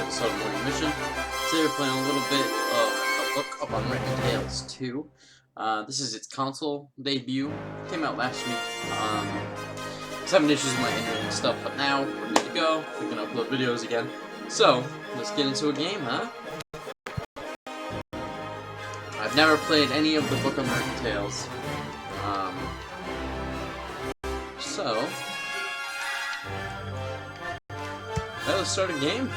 episode of Morning Mission. Today we're playing a little bit of a book of Unwritten Tales 2. This is its console debut. Came out last week. I was having issues with my internet and stuff, but now we're good to go. We can upload videos again. So, let's get into a game, huh? I've never played any of the book of Unwritten Tales. Let's start a game.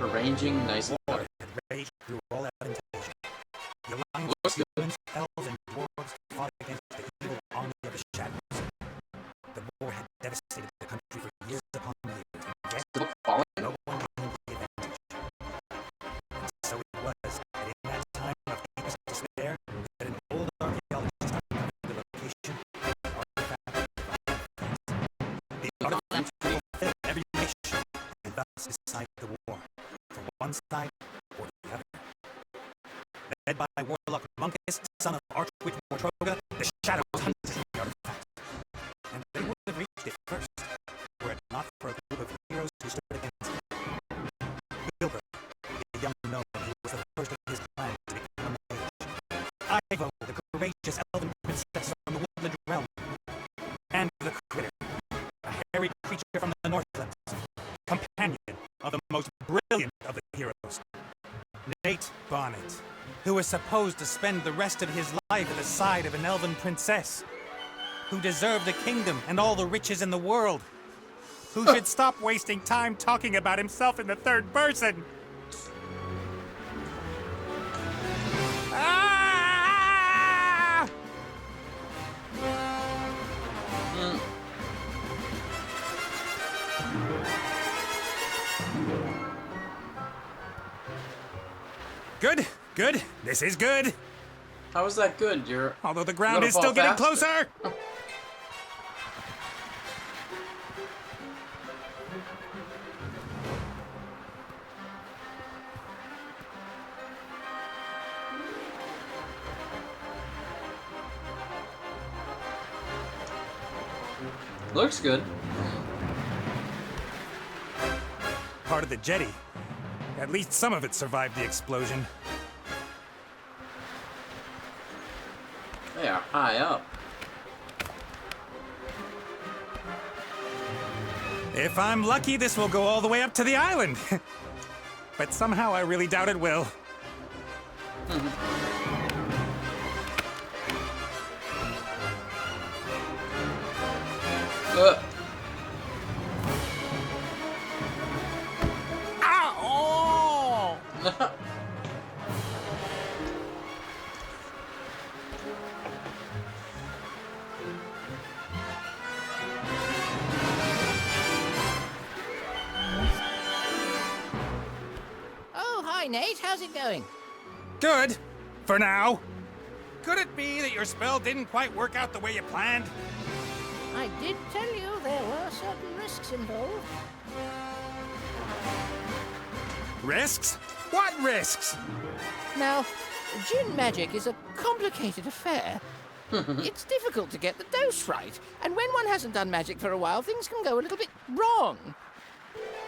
Arranging nice water. Raged through all that invasion. The alliance of humans, elves, and dwarves fought against the evil army of the shadows. The war had devastated the country for years upon years, and yet no one gained the advantage. And so it was that in that time of deepest despair, that an old archaeologist uncovered the location of the artifact. The artifact will fill every nation, and thus decide the war, for one side or the other. Led by warlock Monkus, son of Archwitch Mortroga, the shadows hunted the artifact. And they would have reached it first, were it not for a group of heroes who stood against it. Wilbur, the young gnome who was the first of his clan to become a mage. Ivo, the courageous elven princess from the woodland realm. And the critter, a hairy creature from the Northlands, companion of the most brilliant of the heroes, Nate Bonnet, who was supposed to spend the rest of his life at the side of an elven princess, who deserved a kingdom and all the riches in the world, who should stop wasting time talking about himself in the third person. Ah! Good, good. This is good. How is that good? Although the ground is still getting closer. Looks good. Part of the jetty. At least some of it survived the explosion. They are high up. If I'm lucky, this will go all the way up to the island. But somehow I really doubt it will. Ow! Oh, hi, Nate. How's it going? Good. For now. Could it be that your spell didn't quite work out the way you planned? I did tell you there were certain risks involved. Risks? What risks? Now, Djinn magic is a complicated affair. It's difficult to get the dose right, and when one hasn't done magic for a while, things can go a little bit wrong.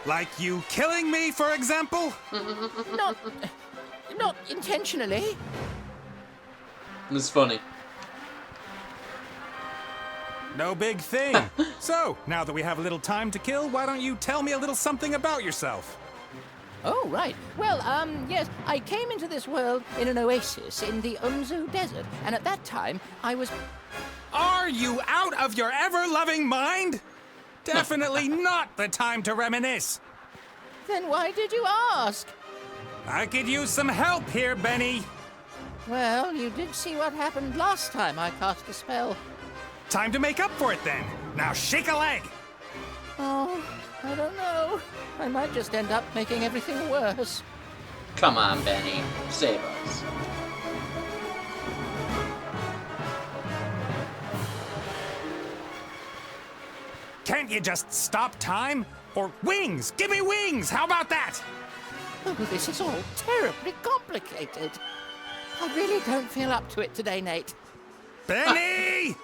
Like you killing me, for example? Not intentionally. It's funny. No big thing. So, now that we have a little time to kill, why don't you tell me a little something about yourself? Oh, right. Well, yes, I came into this world in an oasis in the Umzu Desert, and at that time, I was... Are you out of your ever-loving mind? Definitely not the time to reminisce. Then why did you ask? I could use some help here, Benny. Well, you did see what happened last time I cast a spell. Time to make up for it, then. Now shake a leg. Oh, I don't know. I might just end up making everything worse. Come on, Benny. Save us. Can't you just stop time? Or wings! Give me wings! How about that? Oh, this is all terribly complicated. I really don't feel up to it today, Nate. Benny!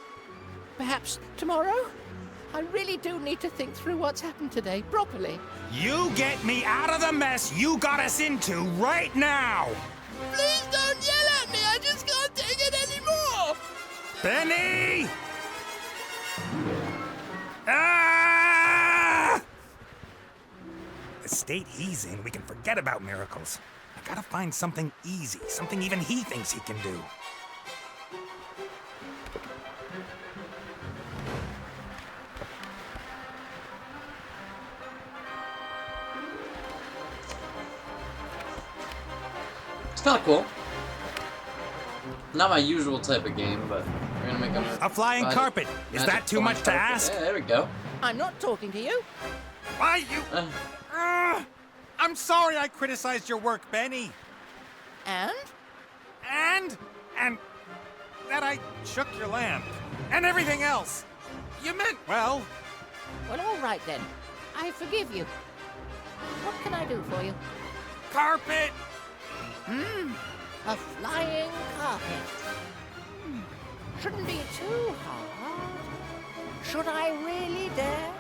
Perhaps tomorrow? I really do need to think through what's happened today properly. You get me out of the mess you got us into right now! Please don't yell at me! I just can't take it anymore! Benny! Ah! The state he's in, we can forget about miracles. I gotta find something easy, something even he thinks he can do. It's kind of cool. Not my usual type of game, but we're gonna make A flying carpet. Is that too much to ask? Yeah, there we go. I'm not talking to you. Why, you... I'm sorry I criticized your work, Benny. And? And that I shook your lamp. And everything else. You meant, well... Well, all right then. I forgive you. What can I do for you? Carpet! A flying carpet. Shouldn't be too hard. Should I really dare?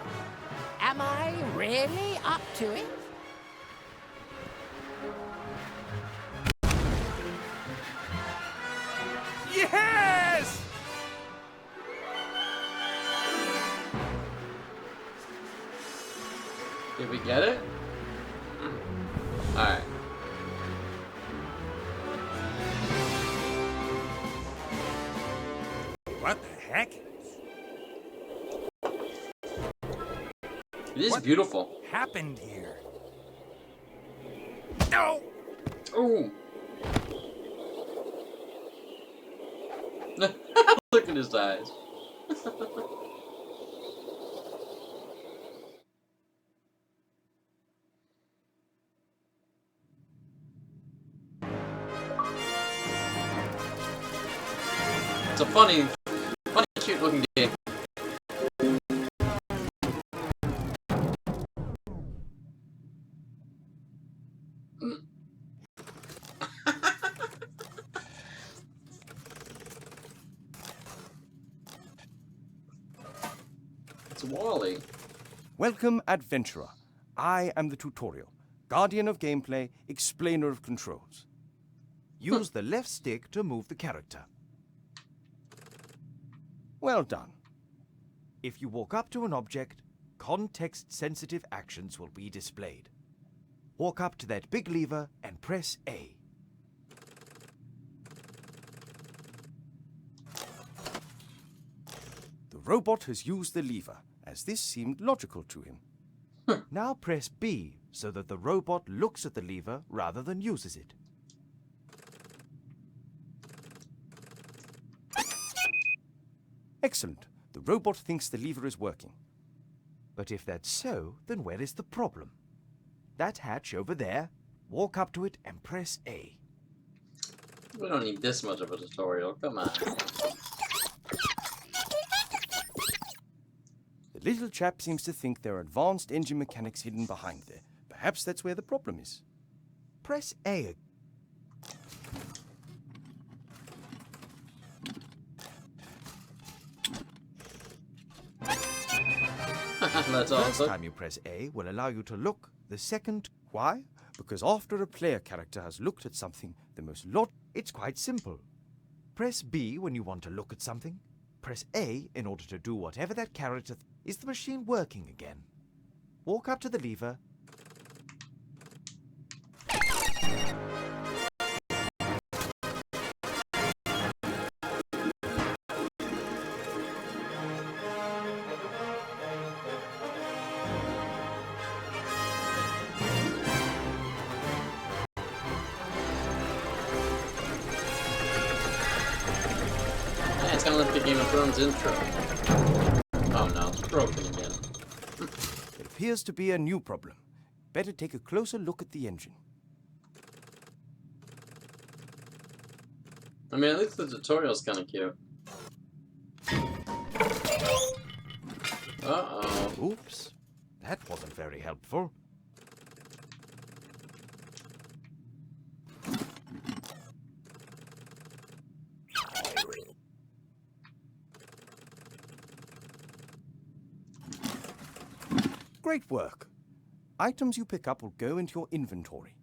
Am I really up to it? Yes! Did we get it? Alright. What the heck? It is What? beautiful. Happened here? No! Ooh. Look at his eyes. It's a funny, cute looking game. It's Wally. Welcome, adventurer. I am the tutorial, guardian of gameplay, explainer of controls. Use the left stick to move the character. Well done. If you walk up to an object, context-sensitive actions will be displayed. Walk up to that big lever and press A. The robot has used the lever, as this seemed logical to him. Now press B so that the robot looks at the lever rather than uses it. Excellent. The robot thinks the lever is working. But if that's so, then where is the problem? That hatch over there, walk up to it and press A. We don't need this much of a tutorial. Come on. The little chap seems to think there are advanced engine mechanics hidden behind there. Perhaps that's where the problem is. Press A. That's First awesome. time you press A will allow you to look. The second, Why? Because after a player character has looked at something, the most it's quite simple. Press B when you want to look at something. Press A in order to do whatever that character... Is the machine working again? Walk up to the lever. Yeah, it's kind of like the Game of Thrones intro. Oh no, it's broken again. There appears to be a new problem. Better take a closer look at the engine. I mean, at least the tutorial's kind of cute. Uh-oh. Oops. That wasn't very helpful. Great work. Items you pick up will go into your inventory.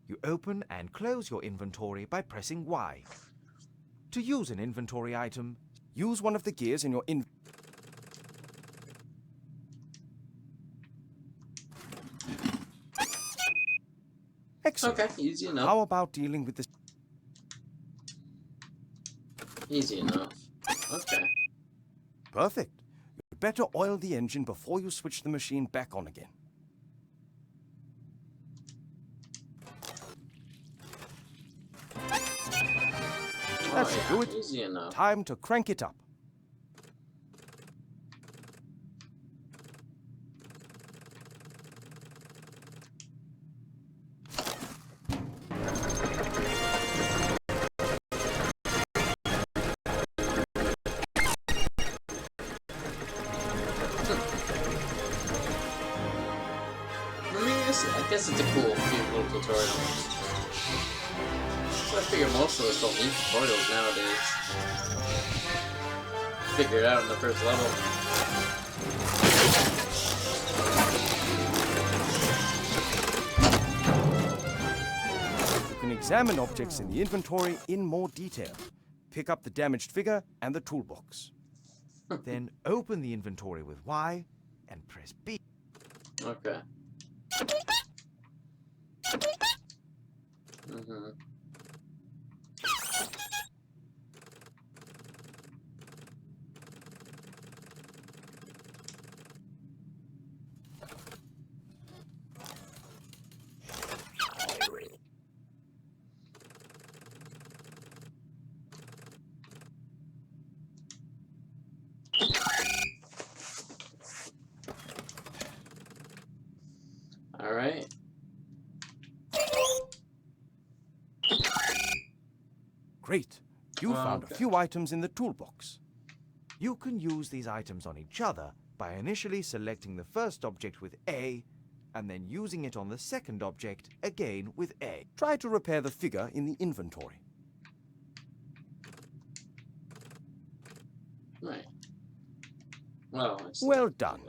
You open and close your inventory by pressing Y. To use an inventory item, Use one of the gears in your Excellent. Okay, easy enough. How about dealing with this? Easy enough. Okay. Perfect. You'd better oil the engine before you switch the machine back on again. That should do it. Easy enough. Time to crank it up. I guess it's a cool, cute little tutorial. So I figure most of us don't need tutorials nowadays. Figure it out in the first level. You can examine objects in the inventory in more detail. Pick up the damaged figure and the toolbox. then open the inventory with Y and press B. Okay. Mm-hmm. All right. Great. You found a few items in the toolbox. You can use these items on each other by initially selecting the first object with A, and then using it on the second object again with A. Try to repair the figure in the inventory. Right. Well, I see. Well done.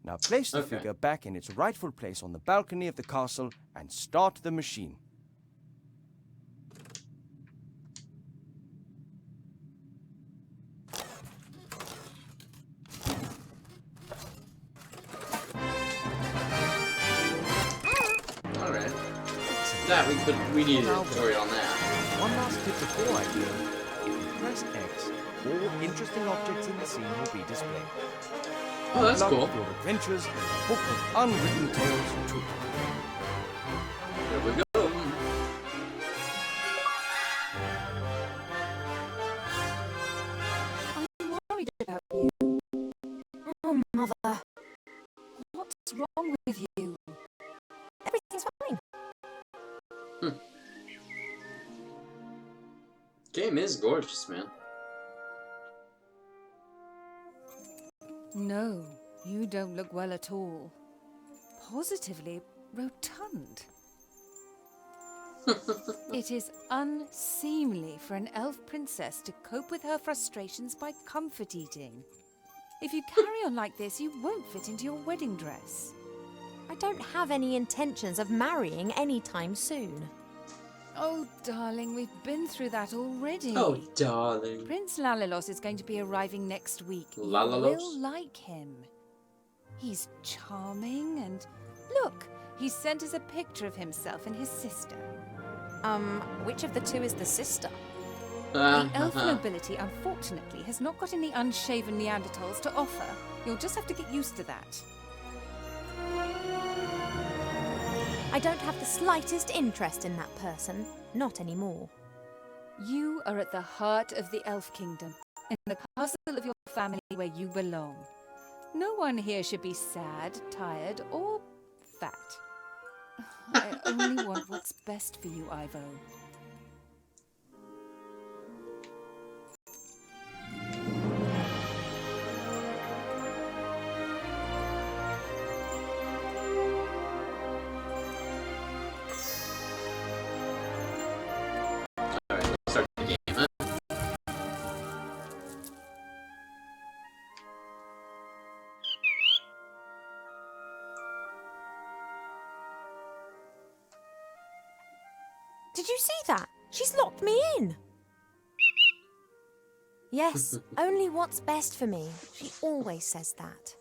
Now place the Okay. figure back in its rightful place on the balcony of the castle and start the machine. All right. That we need a tutorial on that. One last tip before I do. If you press X, all interesting objects in the scene will be displayed. Oh, that's Luck cool. with your adventures in the Book of Unwritten Tales 2. Here we go. I'm worried about you. Oh, Mother. What's wrong with you? Everything's fine. Game is gorgeous, man. No, you don't look well at all. Positively rotund. It is unseemly for an elf princess to cope with her frustrations by comfort eating. If you carry on like this, you won't fit into your wedding dress. I don't have any intentions of marrying anytime soon. Oh, darling, we've been through that already. Oh, darling. Prince Lalalos is going to be arriving next week. Lalalos? You will like him. He's charming and... Look, he sent us a picture of himself and his sister. Which of the two is the sister? The elf nobility, unfortunately, has not got any unshaven Neanderthals to offer. You'll just have to get used to that. I don't have the slightest interest in that person. Not anymore. You are at the heart of the elf kingdom, in the castle of your family where you belong. No one here should be sad, tired, or fat. I only want what's best for you, Ivo. Alright, let's start the game, huh? Did you see that? She's locked me in. Yes, only what's best for me. She always says that.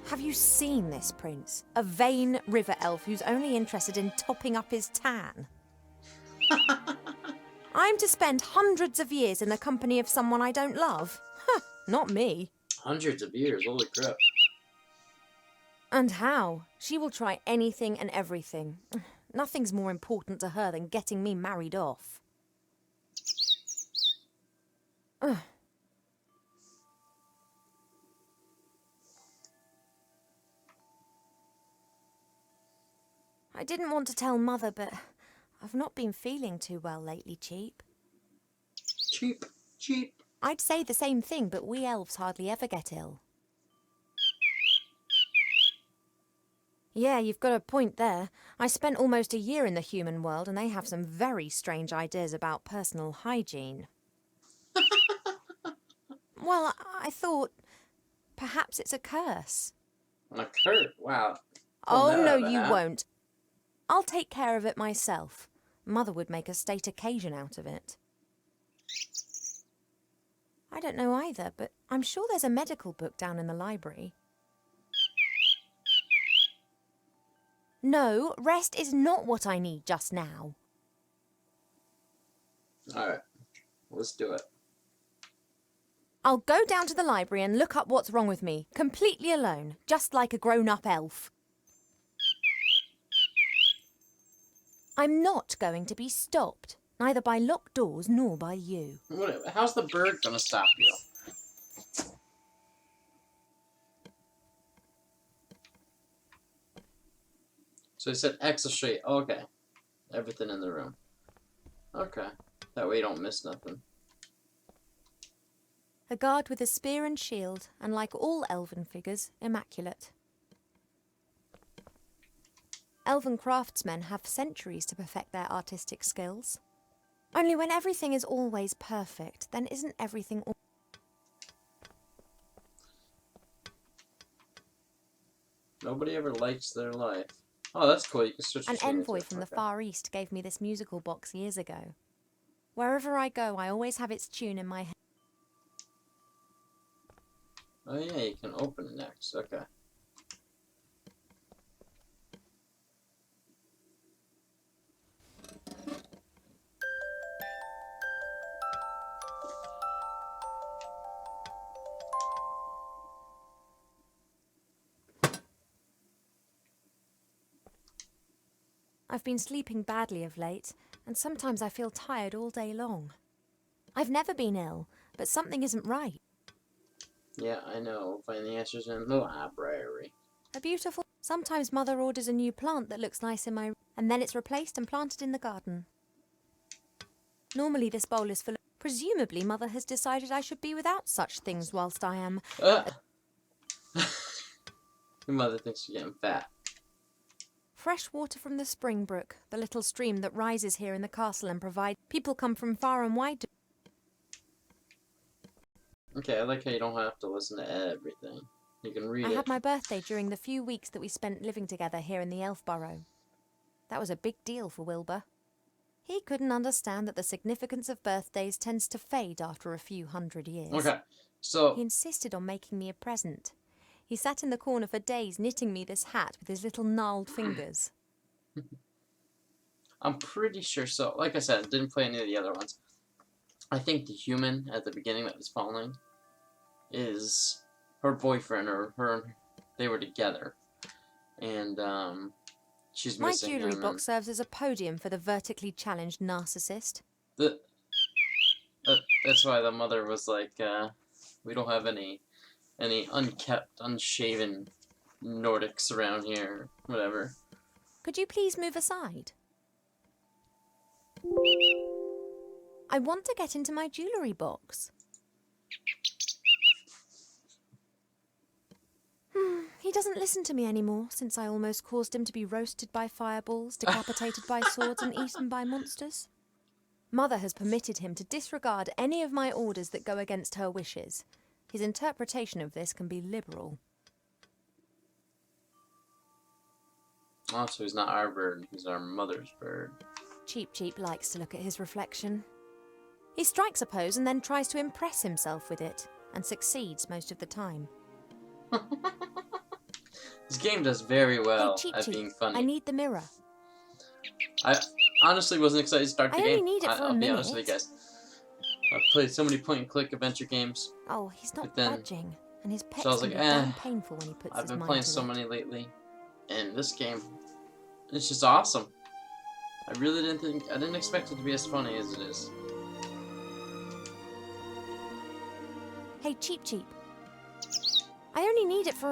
Have you seen this prince? A vain river elf who's only interested in topping up his tan. I'm to spend hundreds of years in the company of someone I don't love? Huh, not me. Hundreds of years, holy crap. And how? She will try anything and everything. Nothing's more important to her than getting me married off. Ugh. I didn't want to tell Mother, but I've not been feeling too well lately, Cheap. Cheap, cheap. I'd say the same thing, but we elves hardly ever get ill. Yeah, you've got a point there. I spent almost a year in the human world, and they have some very strange ideas about personal hygiene. Well, I thought perhaps it's a curse. A curse? Wow. Oh, Pull that no, out of the you hat. won't. I'll take care of it myself. Mother would make a state occasion out of it. I don't know either, but I'm sure there's a medical book down in the library. No, rest is not what I need just now. Alright. Let's do it. I'll go down to the library and look up what's wrong with me, completely alone, just like a grown-up elf. I'm not going to be stopped, neither by locked doors nor by you. How's the bird gonna stop you? So he said extra straight. Okay. Everything in the room. Okay. That way you don't miss nothing. A guard with a spear and shield, and like all elven figures, immaculate. Elven craftsmen have centuries to perfect their artistic skills. Only when everything is always perfect, then isn't everything Nobody ever likes their life. Oh, that's cool. You can switch An between envoy two. from the Okay. Far East gave me this musical box years ago. Wherever I go, I always have its tune in my head. Oh yeah, you can open it next. Okay. I've been sleeping badly of late, and sometimes I feel tired all day long. I've never been ill, but something isn't right. Yeah, I know. Find the answers in the library. A beautiful... Sometimes Mother orders a new plant that looks nice in my... and then it's replaced and planted in the garden. Normally this bowl is full of... Presumably Mother has decided I should be without such things whilst I am... Your mother thinks you're getting fat. Fresh water from the spring brook, the little stream that rises here in the castle and provides... People come from far and wide to... Okay, I like how you don't have to listen to everything. You can read I it. had my birthday during the few weeks that we spent living together here in the Elf Burrow. That was a big deal for Wilbur. He couldn't understand that the significance of birthdays tends to fade after a few hundred years. Okay, so... He insisted on making me a present. He sat in the corner for days knitting me this hat with his little gnarled fingers. I'm pretty sure so. Like I said, I didn't play any of the other ones. I think the human at the beginning that was falling is her boyfriend, or they were together. And, she's My missing jewellery him. box serves as a podium for the vertically challenged narcissist. That's why the mother was like, we don't have any unkept, unshaven Nordics around here, whatever. Could you please move aside? I want to get into my jewellery box. He doesn't listen to me anymore, since I almost caused him to be roasted by fireballs, decapitated by swords, and eaten by monsters. Mother has permitted him to disregard any of my orders that go against her wishes. His interpretation of this can be liberal. Oh, so he's not our bird. He's our mother's bird. Cheep Cheep likes to look at his reflection. He strikes a pose and then tries to impress himself with it, and succeeds most of the time. This game does very well Hey, Cheep at Cheep, being funny. I need the mirror. I honestly wasn't excited to start the I game. only need it for I'll a be honest with you minute. guys. I've played so many point-and-click adventure games. Oh, he's not But then- budging, and his pecs So I was can like, be damn painful when he puts I've his been mind playing to so it. many lately, and this game, it's just awesome. I really I didn't expect it to be as funny as it is. Hey, Cheep Cheep. I only need it for...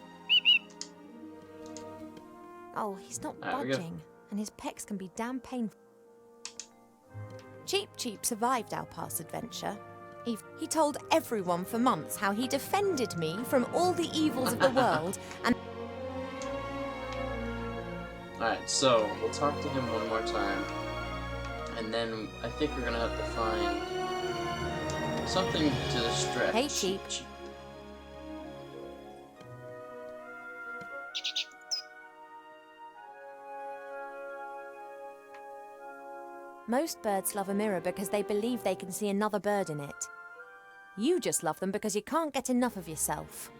Oh, he's not Alright, we go. budging, and his pecs can be damn painful. Cheep Cheep survived our past adventure. He told everyone for months how he defended me from all the evils of the world, and... Alright, so we'll talk to him one more time, and then I think we're gonna have to find something to distract. Hey, Cheep. Most birds love a mirror because they believe they can see another bird in it. You just love them because you can't get enough of yourself.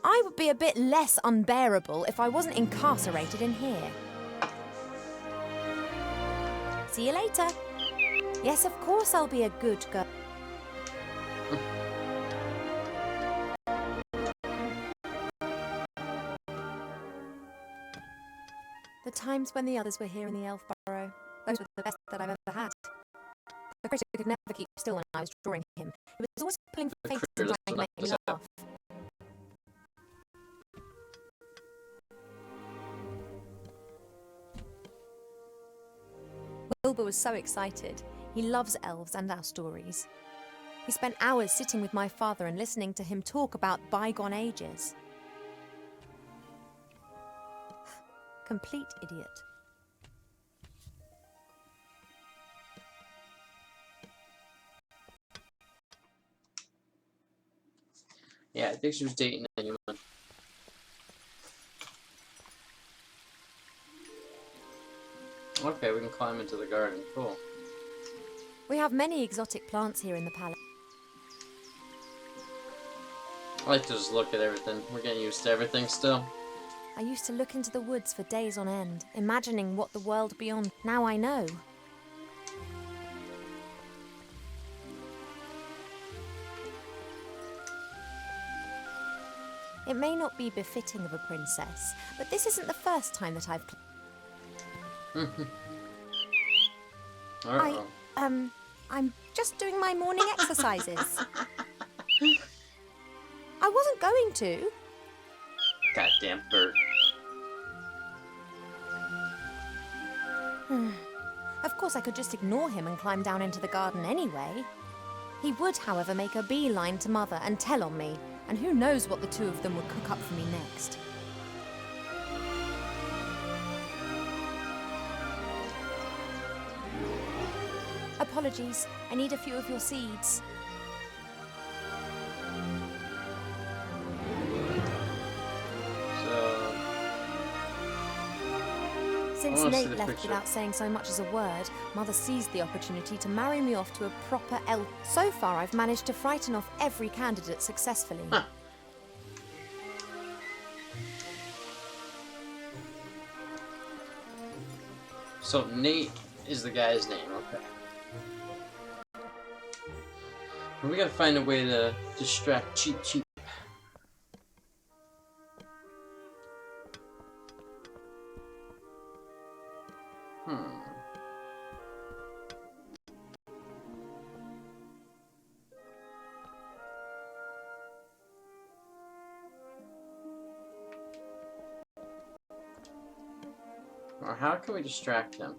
I would be a bit less unbearable if I wasn't incarcerated in here. See you later. Yes, of course I'll be a good girl. The times when the others were here in the Elf Burrow, those were the best that I've ever had. The critic could never keep still when I was drawing him. He was always putting The faces critter and trying to make me doesn't laugh. Wilbur was so excited. He loves elves and our stories. He spent hours sitting with my father and listening to him talk about bygone ages. Complete idiot. Yeah, I think she was dating a human. Okay, we can climb into the garden. Cool. We have many exotic plants here in the palace. I like to just look at everything. We're getting used to everything still. I used to look into the woods for days on end, imagining what the world beyond. Now I know. It may not be befitting of a princess, but this isn't the first time that I've... Uh-oh. I'm just doing my morning exercises. I wasn't going to. Goddamn bird. Of course, I could just ignore him and climb down into the garden anyway. He would, however, make a beeline to Mother and tell on me, and who knows what the two of them would cook up for me next. Apologies, I need a few of your seeds. So, Since wanna see Nate the left picture. without saying so much as a word, Mother seized the opportunity to marry me off to a proper elf. So far, I've managed to frighten off every candidate successfully. Huh. So Nate is the guy's name, okay. We gotta find a way to distract Cheep Cheep. Or how can we distract him?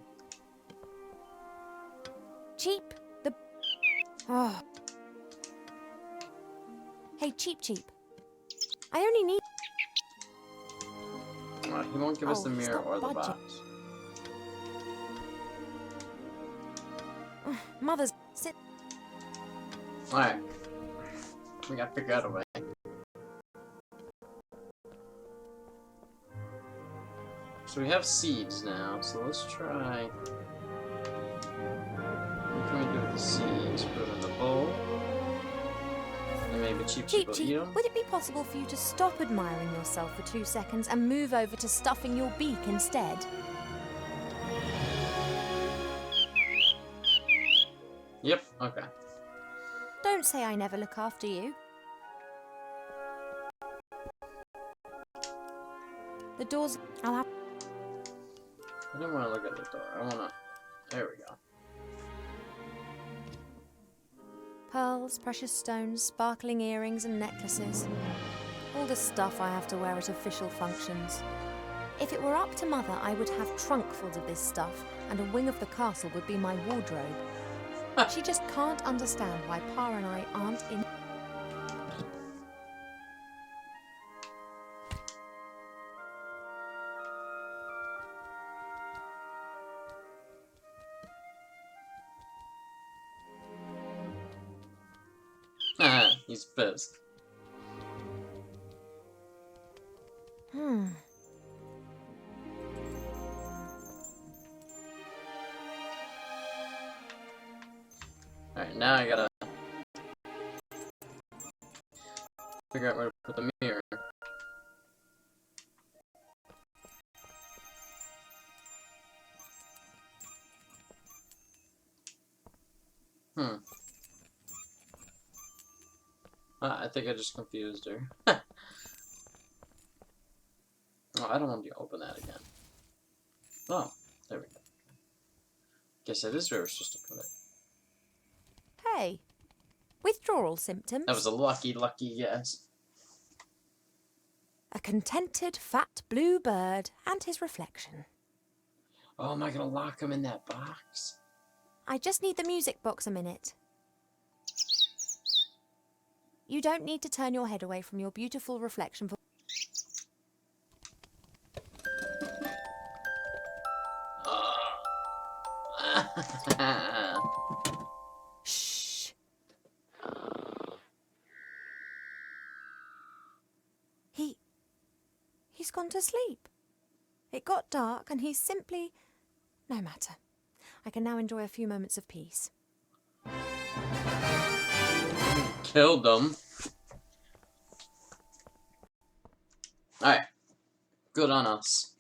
Cheap, the... Oh. Hey, Cheep Cheep. I only need... He won't give us Oh, the he's mirror not or the budging. box. Mother's... Sit... Alright. We gotta figure out a way. So we have seeds now, so let's try. What can we do with the seeds? Put them in the bowl. And maybe Cheep Cheep will eat Cheep, them. would it be possible for you to stop admiring yourself for 2 seconds and move over to stuffing your beak instead? Yep, okay. Don't say I never look after you. The doors... I'll have... I don't want to look at the door. I want to... There we go. Pearls, precious stones, sparkling earrings and necklaces. All the stuff I have to wear at official functions. If it were up to Mother, I would have trunkfuls of this stuff, and a wing of the castle would be my wardrobe. She just can't understand why Pa and I aren't in... He's pissed. Alright, now I gotta figure out where to put the mirror. I think I just confused her. Oh, I don't want you to open that again. Oh, there we go. Guess that is where we're supposed to put it. Hey, withdrawal symptoms? That was a lucky guess. A contented, fat blue bird and his reflection. Oh, am I gonna lock him in that box? I just need the music box a minute. You don't need to turn your head away from your beautiful reflection for... Shh. He's gone to sleep. It got dark and he's simply... No matter. I can now enjoy a few moments of peace. Killed them. Alright. Good on us.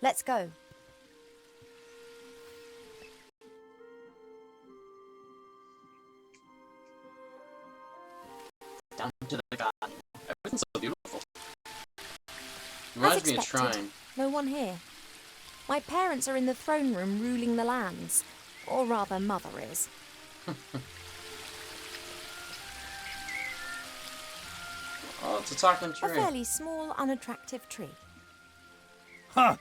Let's go. Down to the garden. Everything's so beautiful. As Reminds me of expected, Shrine. no one here. My parents are in the throne room ruling the lands. Or rather, Mother is. Oh, it's a talking A tree. fairly small, unattractive tree. Huh.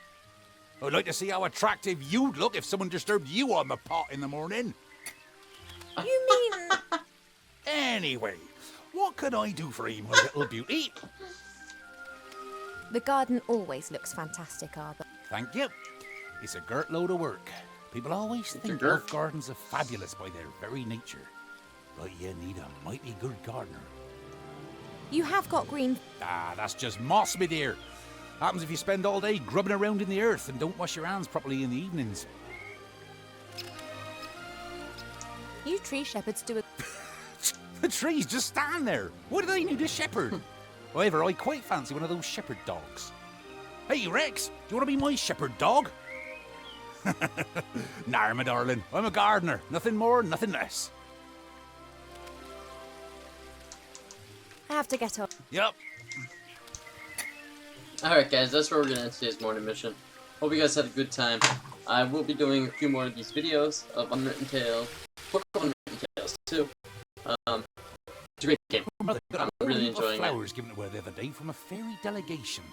I'd like to see how attractive you'd look if someone disturbed you on the pot in the morning. You mean... Anyway, what could I do for you, my little beauty? The garden always looks fantastic, Arthur. Thank you. It's a girt load of work. People always think girt. elf gardens are fabulous by their very nature. But you need a mighty good gardener. You have got green... Ah, that's just moss, my dear. Happens if you spend all day grubbing around in the earth and don't wash your hands properly in the evenings. You tree shepherds do a... The trees just stand there. What do they need a shepherd? However, I quite fancy one of those shepherd dogs. Hey, Rex, do you want to be my shepherd dog? Nah, my darling. I'm a gardener. Nothing more, nothing less. I have to get up. Yep. Alright guys, that's where we're gonna end today's morning mission. Hope you guys had a good time. I will be doing a few more of these videos of Unwritten Tales. Book of Unwritten Tales too. It's a great game. I'm really enjoying it. Flowers given away the other day from a fairy delegation.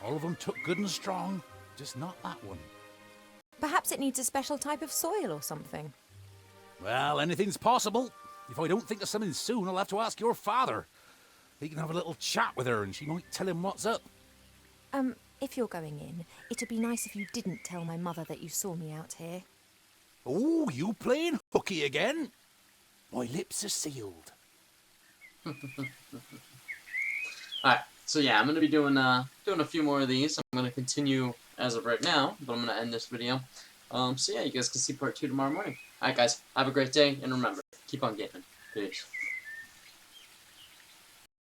All of them took good and strong, just not that one. Perhaps it needs a special type of soil or something. Well, anything's possible. If I don't think of something soon, I'll have to ask your father. He can have a little chat with her and she might tell him what's up. If you're going in, it'd be nice if you didn't tell my mother that you saw me out here. Oh, you playing hooky again? My lips are sealed. Alright, so yeah, I'm gonna be doing a few more of these. I'm gonna continue as of right now, but I'm gonna end this video. So yeah, you guys can see part 2 tomorrow morning. Alright guys, have a great day, and remember, keep on gaming. Peace.